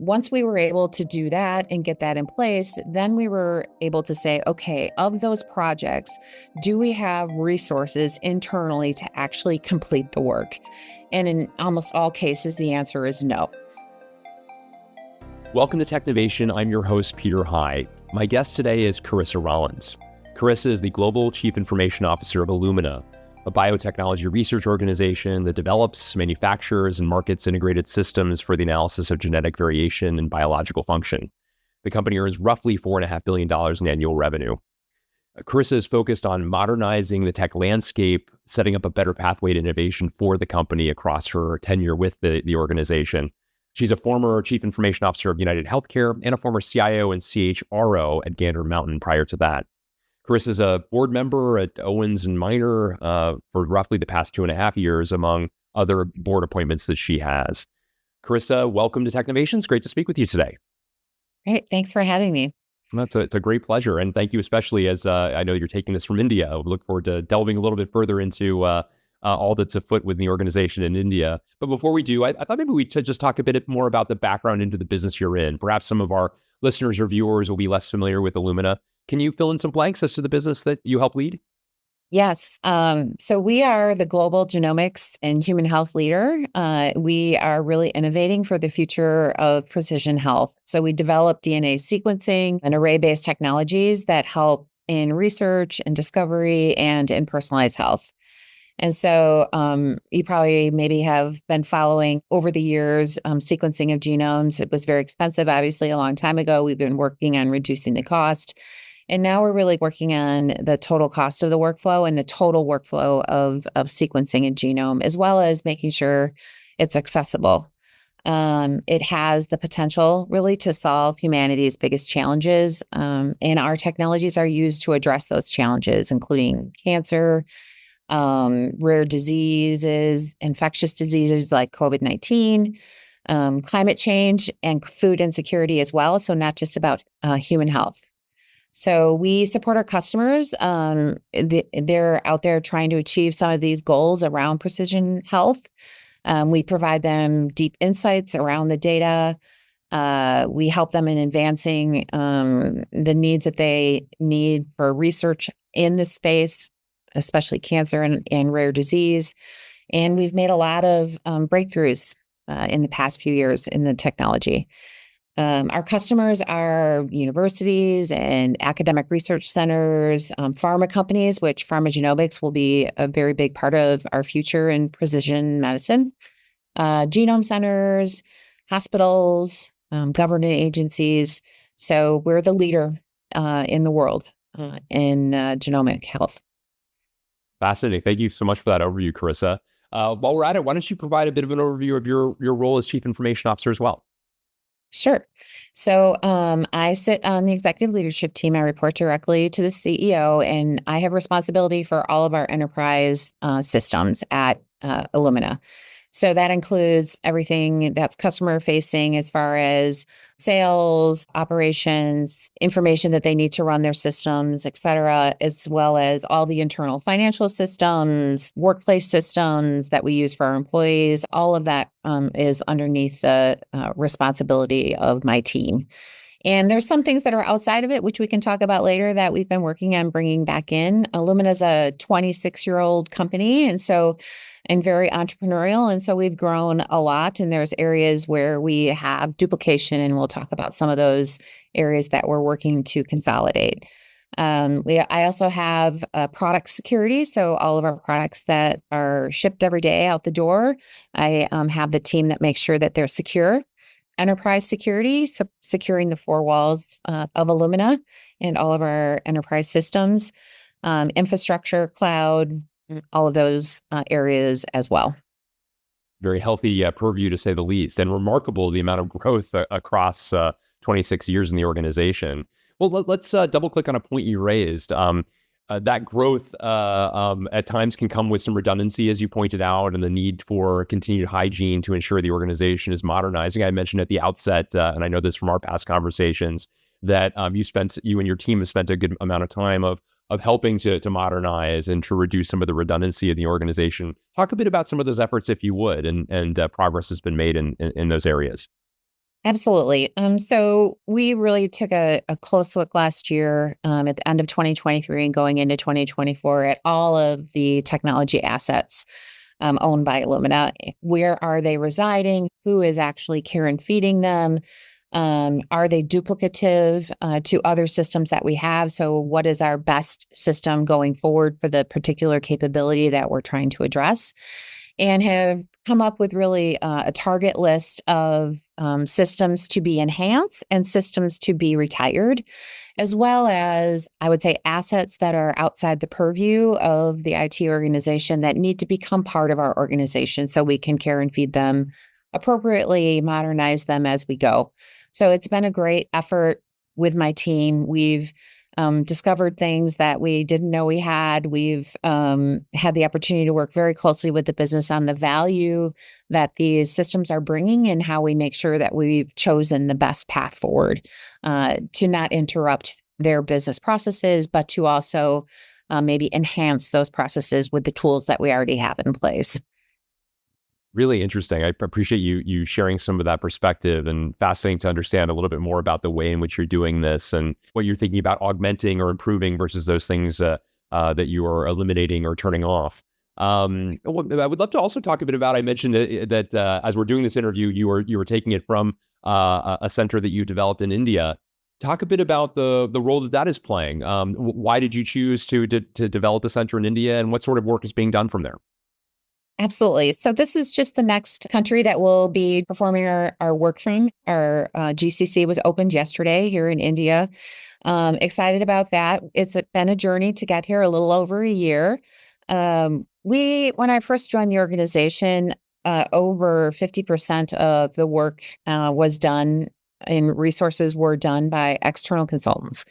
once we were able to do that and get that in place, then we were able to say, okay, of those projects, do we have resources internally to actually complete the work? And in almost all cases, the answer is no. Welcome to Technovation. I'm your host, Peter High. My guest today is Carissa Rollins. Carissa is the Global Chief Information Officer of Illumina, a biotechnology research organization that develops, manufactures, and markets integrated systems for the analysis of genetic variation and biological function. The company earns roughly $4.5 billion in annual revenue. Carissa is focused on modernizing the tech landscape, setting up a better pathway to innovation for the company across her tenure with the organization. She's a former Chief Information Officer of United Healthcare and a former CIO and CHRO at Gander Mountain prior to that. Carissa is a board member at Owens and Minor for roughly the past 2.5 years, among other board appointments that she has. Carissa, welcome to Technovation. It's great to speak with you today. Great. Thanks for having me. It's a great pleasure. And thank you, especially as I know you're taking this from India. I look forward to delving a little bit further into all that's afoot with the organization in India. But before we do, I thought maybe we should just talk a bit more about the background into the business you're in. Perhaps some of our listeners or viewers will be less familiar with Illumina. Can you fill in some blanks as to the business that you help lead? Yes. So we are the global genomics and human health leader. We are really innovating for the future of precision health. So we develop DNA sequencing and array-based technologies that help in research and discovery and in personalized health. And so you probably maybe have been following over the years sequencing of genomes. It was very expensive, obviously, a long time ago. We've been working on reducing the cost. And now we're really working on the total cost of the workflow and the total workflow of sequencing a genome, as well as making sure it's accessible. It has the potential really to solve humanity's biggest challenges. And our technologies are used to address those challenges, including cancer, rare diseases, infectious diseases like COVID-19, climate change, and food insecurity as well. So not just about human health. So we support our customers. They're out there trying to achieve some of these goals around precision health. We provide them deep insights around the data. We help them in advancing the needs that they need for research in this space, especially cancer and rare disease. And we've made a lot of breakthroughs in the past few years in the technology. Our customers are universities and academic research centers, pharma companies, which pharmacogenomics will be a very big part of our future in precision medicine, genome centers, hospitals, government agencies. So we're the leader in the world in genomic health. Fascinating. Thank you so much for that overview, Carissa. While we're at it, why don't you provide a bit of an overview of your role as Chief Information Officer as well? Sure. So I sit on the executive leadership team. I report directly to the CEO, and I have responsibility for all of our enterprise systems at Illumina. So that includes everything that's customer facing as far as sales, operations, information that they need to run their systems, et cetera, as well as all the internal financial systems, workplace systems that we use for our employees. All of that is underneath the responsibility of my team. And there's some things that are outside of it, which we can talk about later, that we've been working on bringing back in. Illumina is a 26-year-old company, and very entrepreneurial. And so we've grown a lot, and there's areas where we have duplication, and we'll talk about some of those areas that we're working to consolidate. I also have product security. So all of our products that are shipped every day out the door, I have the team that makes sure that they're secure. Enterprise security, securing the four walls of Illumina and all of our enterprise systems, infrastructure, cloud, all of those areas as well. Very healthy purview, to say the least, and remarkable the amount of growth across 26 years in the organization. Well, let's double click on a point you raised. That growth at times can come with some redundancy, as you pointed out, and the need for continued hygiene to ensure the organization is modernizing. I mentioned at the outset, and I know this from our past conversations, that you and your team have spent a good amount of time of helping to modernize and to reduce some of the redundancy of the organization. Talk a bit about some of those efforts, if you would, and progress has been made in those areas. Absolutely. So we really took a close look last year at the end of 2023 and going into 2024 at all of the technology assets owned by Illumina. Where are they residing? Who is actually care and feeding them? Are they duplicative to other systems that we have? So, what is our best system going forward for the particular capability that we're trying to address? And have come up with really a target list of systems to be enhanced and systems to be retired, as well as, I would say, assets that are outside the purview of the IT organization that need to become part of our organization so we can care and feed them appropriately, modernize them as we go. So it's been a great effort with my team. We've discovered things that we didn't know we had. We've had the opportunity to work very closely with the business on the value that these systems are bringing and how we make sure that we've chosen the best path forward to not interrupt their business processes, but to also maybe enhance those processes with the tools that we already have in place. Really interesting. I appreciate you sharing some of that perspective, and fascinating to understand a little bit more about the way in which you're doing this and what you're thinking about augmenting or improving versus those things that you are eliminating or turning off. I would love to also talk a bit about. I mentioned that as we're doing this interview, you were taking it from a center that you developed in India. Talk a bit about the role that is playing. Why did you choose to develop a center in India, and what sort of work is being done from there? Absolutely. So this is just the next country that will be performing our work from. Our GCC was opened yesterday here in India. Excited about that. It's been a journey to get here, a little over a year. When I first joined the organization, over 50% of the work was done and resources were done by external consultants.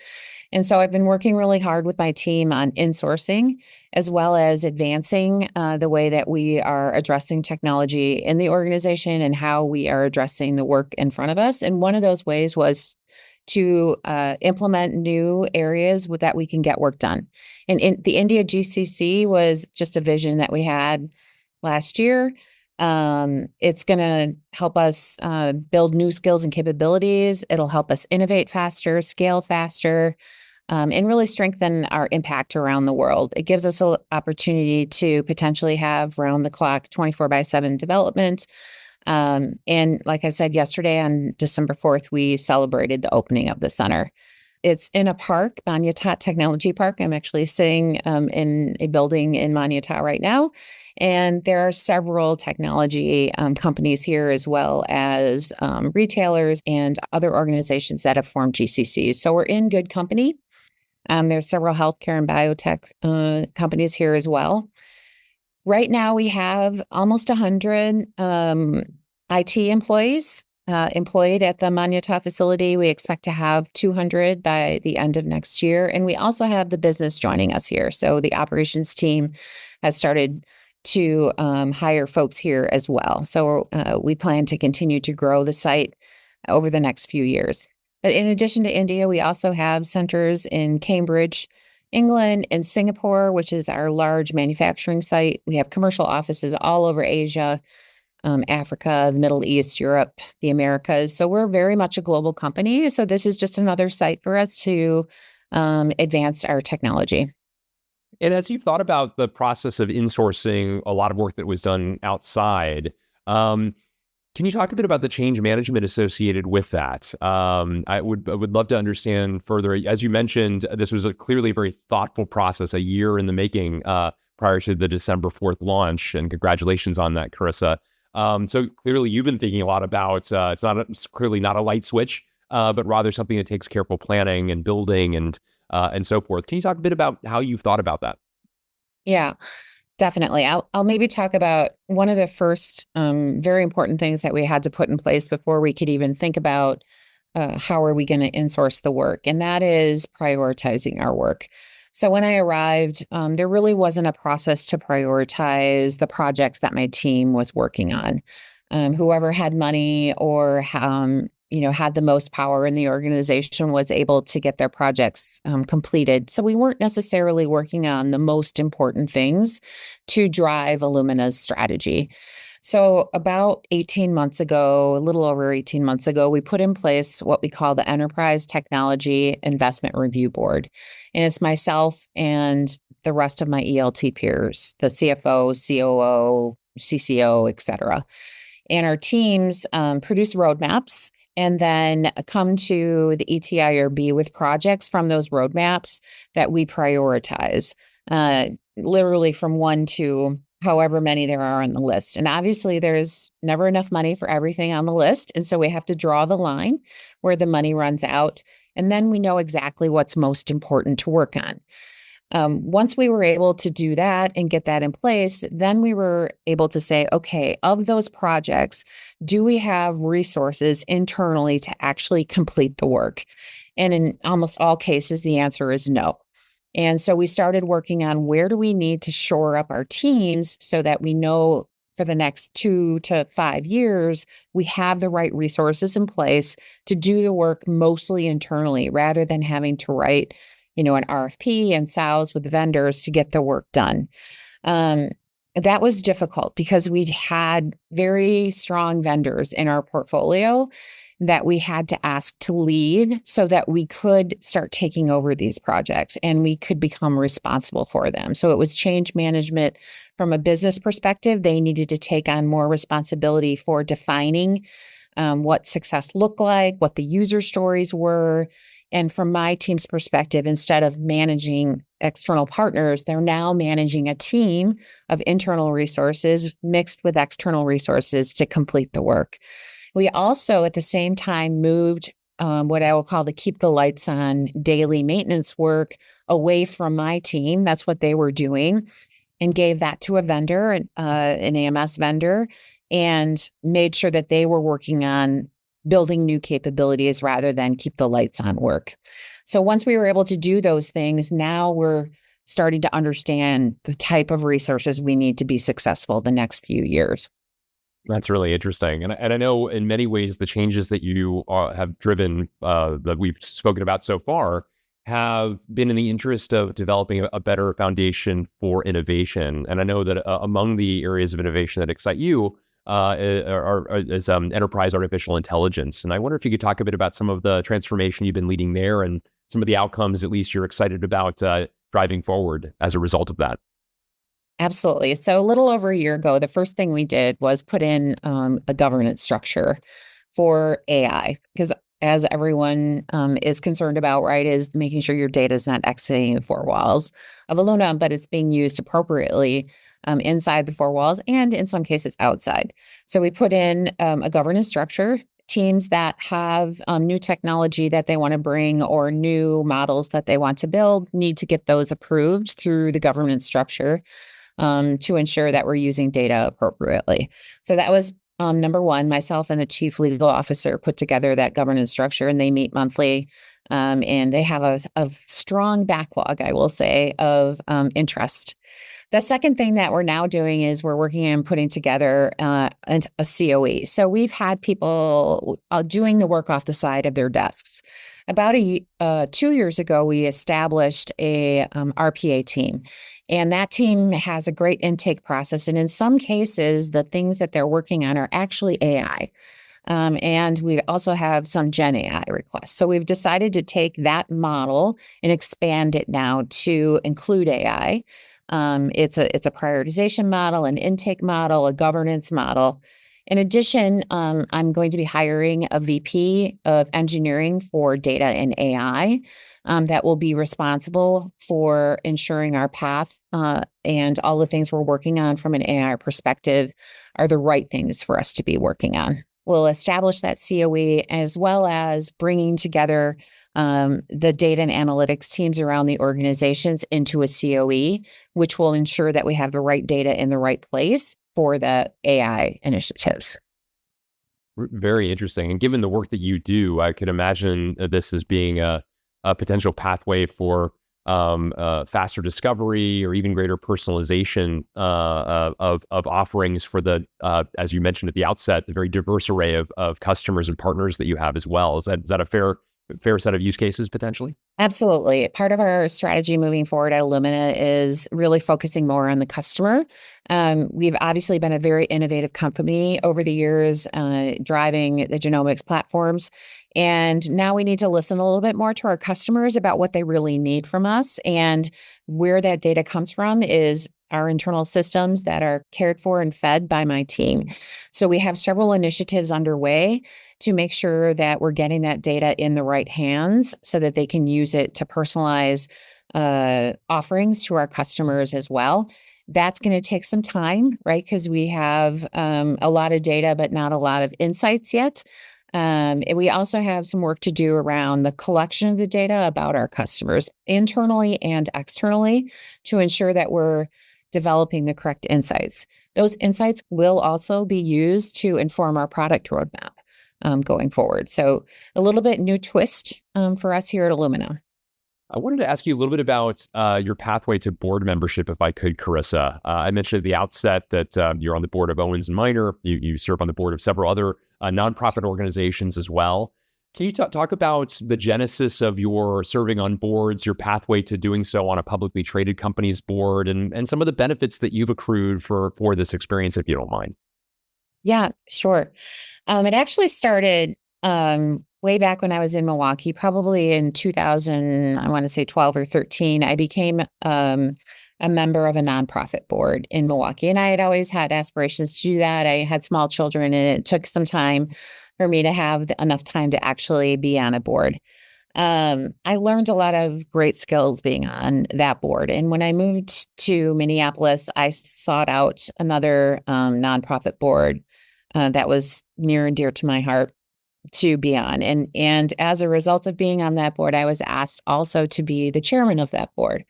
And so I've been working really hard with my team on insourcing as well as advancing the way that we are addressing technology in the organization and how we are addressing the work in front of us. And one of those ways was to implement new areas that we can get work done. And the India GCC was just a vision that we had last year. It's going to help us build new skills and capabilities. It'll help us innovate faster, scale faster, and really strengthen our impact around the world. It gives us an opportunity to potentially have round-the-clock 24/7 development. And like I said yesterday, on December 4th, we celebrated the opening of the center. It's in a park, Manyata Technology Park. I'm actually sitting in a building in Manyata right now. And there are several technology companies here, as well as retailers and other organizations that have formed GCCs. So we're in good company. There's several healthcare and biotech companies here as well. Right now, we have almost 100 IT employees employed at the Manyata facility. We expect to have 200 by the end of next year. And we also have the business joining us here. So the operations team has started to hire folks here as well. So we plan to continue to grow the site over the next few years. But in addition to India, we also have centers in Cambridge, England, and Singapore, which is our large manufacturing site. We have commercial offices all over Asia, Africa, the Middle East, Europe, the Americas. So we're very much a global company. So this is just another site for us to advance our technology. And as you've thought about the process of insourcing a lot of work that was done outside, can you talk a bit about the change management associated with that? I would love to understand further. As you mentioned, this was clearly a very thoughtful process, a year in the making prior to the December 4th launch. And congratulations on that, Carissa. So clearly you've been thinking a lot about, it's clearly not a light switch, but rather something that takes careful planning and building and so forth. Can you talk a bit about how you've thought about that? Yeah, definitely. I'll maybe talk about one of the first very important things that we had to put in place before we could even think about how are we going to insource the work, and that is prioritizing our work. So when I arrived, there really wasn't a process to prioritize the projects that my team was working on. Whoever had money or had the most power in the organization was able to get their projects completed. So we weren't necessarily working on the most important things to drive Illumina's strategy. So about 18 months ago, a little over 18 months ago, we put in place what we call the Enterprise Technology Investment Review Board. And it's myself and the rest of my ELT peers, the CFO, COO, CCO, et cetera. And our teams produce roadmaps and then come to the ETIRB with projects from those roadmaps that we prioritize, literally from one to however many there are on the list. And obviously, there's never enough money for everything on the list. And so we have to draw the line where the money runs out. And then we know exactly what's most important to work on. Once we were able to do that and get that in place, then we were able to say, okay, of those projects, do we have resources internally to actually complete the work? And in almost all cases, the answer is no. And so we started working on where do we need to shore up our teams so that we know for the next 2 to 5 years, we have the right resources in place to do the work mostly internally rather than having to write an RFP and SOWs with vendors to get the work done. That was difficult because we had very strong vendors in our portfolio that we had to ask to leave so that we could start taking over these projects and we could become responsible for them. So it was change management from a business perspective. They needed to take on more responsibility for defining what success looked like, what the user stories were. And from my team's perspective, instead of managing external partners, they're now managing a team of internal resources mixed with external resources to complete the work. We also, at the same time, moved what I will call the keep the lights on daily maintenance work away from my team. That's what they were doing, and gave that to a vendor, an AMS vendor, and made sure that they were working on building new capabilities rather than keep the lights on work. So once we were able to do those things, now we're starting to understand the type of resources we need to be successful the next few years. That's really interesting. And I know in many ways, the changes that you have driven, that we've spoken about so far, have been in the interest of developing a better foundation for innovation. And I know that among the areas of innovation that excite you is enterprise artificial intelligence. And I wonder if you could talk a bit about some of the transformation you've been leading there and some of the outcomes, at least you're excited about driving forward as a result of that. Absolutely. So a little over a year ago, the first thing we did was put in a governance structure for AI, because as everyone is concerned about, right, is making sure your data is not exiting the four walls of Illumina, but it's being used appropriately inside the four walls and in some cases outside. So we put in a governance structure. Teams that have new technology that they want to bring or new models that they want to build need to get those approved through the governance structure to ensure that we're using data appropriately. So that was number one. Myself and the chief legal officer put together that governance structure, and they meet monthly. And they have a strong backlog, I will say, of interest. The second thing that we're now doing is we're working on putting together a COE. So we've had people doing the work off the side of their desks. About 2 years ago, we established a RPA team, and that team has a great intake process. And in some cases, the things that they're working on are actually AI. And we also have some Gen AI requests. So we've decided to take that model and expand it now to include AI. It's a prioritization model, an intake model, a governance model. In addition, I'm going to be hiring a VP of engineering for data and AI that will be responsible for ensuring our path and all the things we're working on from an AI perspective are the right things for us to be working on. We'll establish that COE as well as bringing together the data and analytics teams around the organizations into a COE, which will ensure that we have the right data in the right place for the AI initiatives. Very interesting. And given the work that you do, I could imagine this as being a potential pathway for faster discovery or even greater personalization of offerings for the, as you mentioned at the outset, the very diverse array of customers and partners that you have as well. Is that a fair set of use cases potentially? Absolutely. Part of our strategy moving forward at Illumina is really focusing more on the customer. We've obviously been a very innovative company over the years, driving the genomics platforms. And now we need to listen a little bit more to our customers about what they really need from us. And where that data comes from is our internal systems that are cared for and fed by my team. So we have several initiatives underway to make sure that we're getting that data in the right hands so that they can use it to personalize offerings to our customers as well. That's going to take some time, right? Because we have a lot of data, but not a lot of insights yet. And we also have some work to do around the collection of the data about our customers internally and externally to ensure that we're developing the correct insights. Those insights will also be used to inform our product roadmap going forward. So a little bit new twist for us here at Illumina. I wanted to ask you a little bit about your pathway to board membership, if I could, Carissa. I mentioned at the outset that you're on the board of Owens & Minor. You serve on the board of several other nonprofit organizations as well. Can you talk about the genesis of your serving on boards, your pathway to doing so on a publicly traded company's board, and some of the benefits that you've accrued for this experience, if you don't mind? Yeah, sure. It actually started way back when I was in Milwaukee, probably in 2000, I want to say 12 or 13. I became a member of a nonprofit board in Milwaukee, and I had always had aspirations to do that. I had small children, and it took some time for me to have enough time to actually be on a board. I learned a lot of great skills being on that board. And when I moved to Minneapolis, I sought out another nonprofit board that was near and dear to my heart to be on. And as a result of being on that board, I was asked also to be the chairman of that board.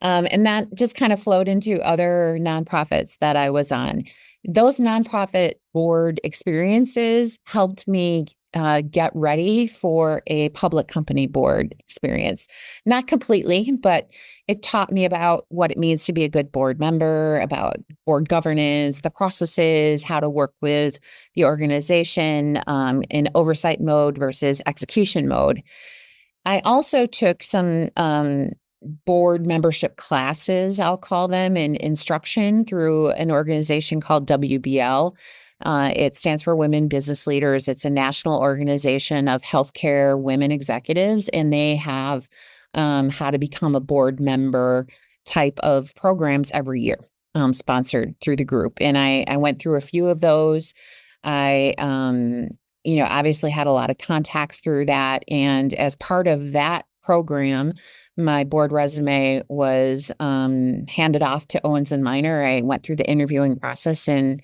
And that just kind of flowed into other nonprofits that I was on. Those nonprofit board experiences helped me get ready for a public company board experience. Not completely, but it taught me about what it means to be a good board member, about board governance, the processes, how to work with the organization in oversight mode versus execution mode. I also took some board membership classes, I'll call them, in instruction through an organization called WBL. It stands for Women Business Leaders. It's a national organization of healthcare women executives, and they have how to become a board member type of programs every year, sponsored through the group. And I went through a few of those. I, obviously had a lot of contacts through that. And as part of that program, my board resume was handed off to Owens & Minor. I went through the interviewing process, and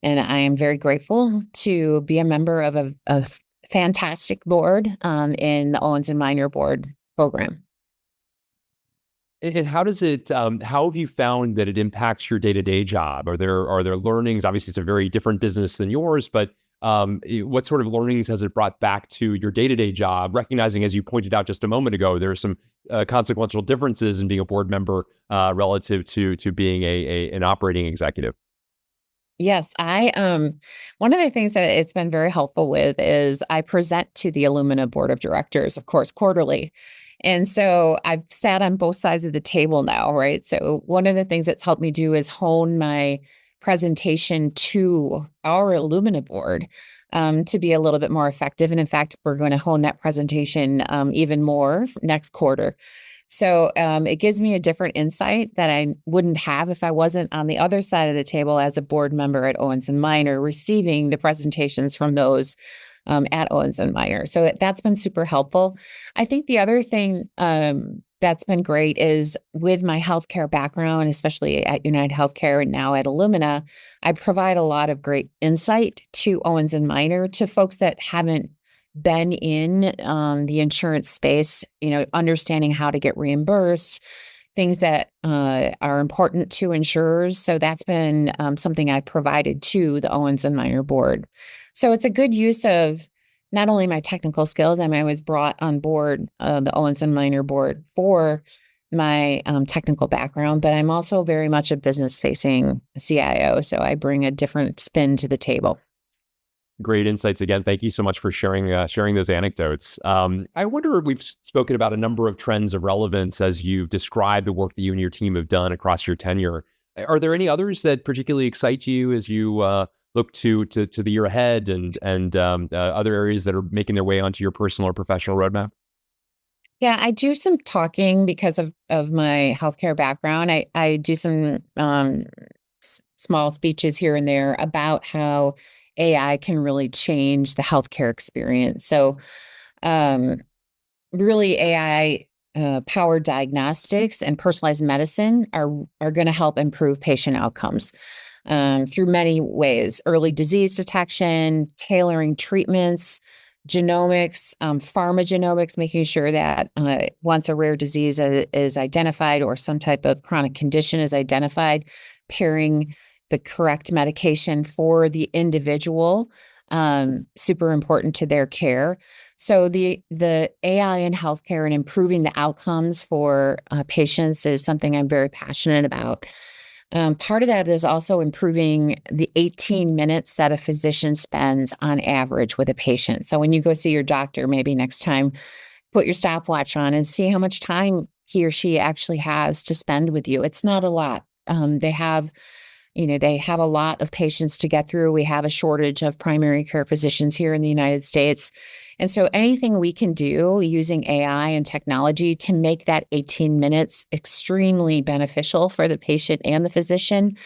I am very grateful to be a member of a fantastic board in the Owens & Minor board program. And how does it? How have you found that it impacts your day-to-day job? Are there learnings? Obviously, it's a very different business than yours, but what sort of learnings has it brought back to your day-to-day job? Recognizing, as you pointed out just a moment ago, there are some consequential differences in being a board member relative to being an operating executive. Yes, I one of the things that it's been very helpful with is I present to the Illumina board of directors, of course, quarterly. And so I've sat on both sides of the table now, right? So one of the things that's helped me do is hone my presentation to our Illumina board to be a little bit more effective. And in fact, we're going to hone that presentation even more next quarter. So it gives me a different insight that I wouldn't have if I wasn't on the other side of the table as a board member at Owens & Minor, receiving the presentations from those at Owens & Minor. So that's been super helpful. I think the other thing that's been great is with my healthcare background, especially at United Healthcare and now at Illumina, I provide a lot of great insight to Owens & Minor, to folks that haven't been in the insurance space, understanding how to get reimbursed, things that are important to insurers. So that's been something I've provided to the Owens & Minor board. So it's a good use of not only my technical skills. I was brought on board the Owens & Minor board for my technical background, but I'm also very much a business-facing CIO. So I bring a different spin to the table. Great insights again. Thank you so much for sharing those anecdotes. I wonder, we've spoken about a number of trends of relevance as you've described the work that you and your team have done across your tenure. Are there any others that particularly excite you as you look to the year ahead and other areas that are making their way onto your personal or professional roadmap? Yeah, I do some talking because of my healthcare background. I do some small speeches here and there about how AI can really change the healthcare experience. So, um, really, AI powered diagnostics and personalized medicine are going to help improve patient outcomes through many ways: early disease detection, tailoring treatments, genomics, pharmacogenomics, making sure that once a rare disease is identified or some type of chronic condition is identified, pairing the correct medication for the individual, super important to their care. So the AI in healthcare and improving the outcomes for patients is something I'm very passionate about. Part of that is also improving the 18 minutes that a physician spends on average with a patient. So when you go see your doctor, maybe next time, put your stopwatch on and see how much time he or she actually has to spend with you. It's not a lot. They have a lot of patients to get through. We have a shortage of primary care physicians here in the United States. And so anything we can do using AI and technology to make that 18 minutes extremely beneficial for the patient and the physician,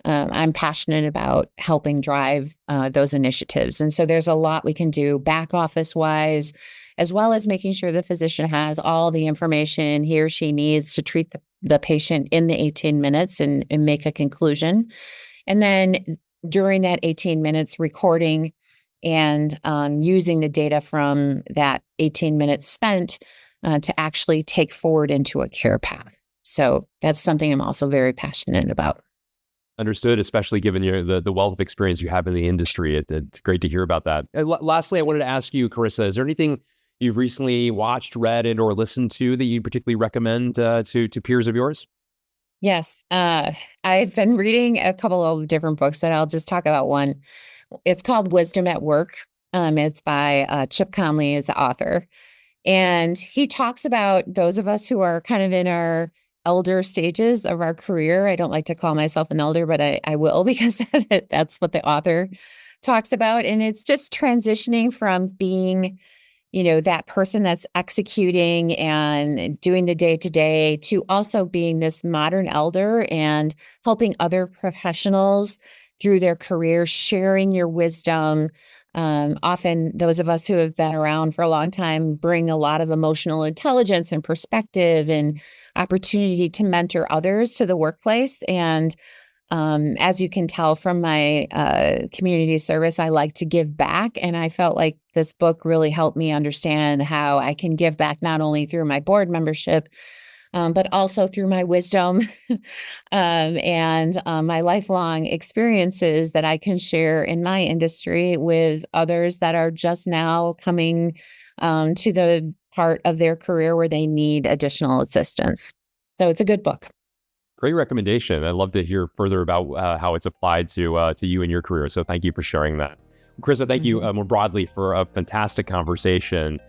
I'm passionate about helping drive those initiatives. And so there's a lot we can do back office wise, as well as making sure the physician has all the information he or she needs to treat the patient in the 18 minutes and make a conclusion. And then during that 18 minutes, recording and using the data from that 18 minutes spent to actually take forward into a care path. So that's something I'm also very passionate about. Understood, especially given the wealth of experience you have in the industry. It's great to hear about that. Lastly, I wanted to ask you, Carissa, is there anything you've recently watched, read, and or listened to that you particularly recommend to peers of yours? Yes. I've been reading a couple of different books, but I'll just talk about one. It's called Wisdom at Work. It's by Chip Conley, is the author. And he talks about those of us who are kind of in our elder stages of our career. I don't like to call myself an elder, but I will because that's what the author talks about. And it's just transitioning from being that person that's executing and doing the day to day to also being this modern elder and helping other professionals through their career, sharing your wisdom. Often those of us who have been around for a long time bring a lot of emotional intelligence and perspective and opportunity to mentor others to the workplace. And as you can tell from my community service, I like to give back. And I felt like this book really helped me understand how I can give back not only through my board membership, but also through my wisdom and my lifelong experiences that I can share in my industry with others that are just now coming to the part of their career where they need additional assistance. So it's a good book. Great recommendation. I'd love to hear further about how it's applied to you and your career. So thank you for sharing that. Carissa, thank you more broadly for a fantastic conversation,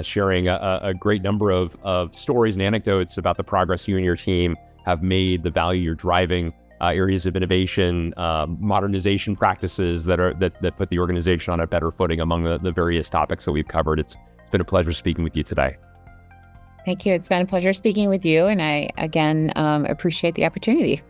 sharing a great number of stories and anecdotes about the progress you and your team have made, the value you're driving, areas of innovation, modernization practices that put the organization on a better footing among the various topics that we've covered. It's been a pleasure speaking with you today. Thank you. It's been a pleasure speaking with you. And I, again, appreciate the opportunity.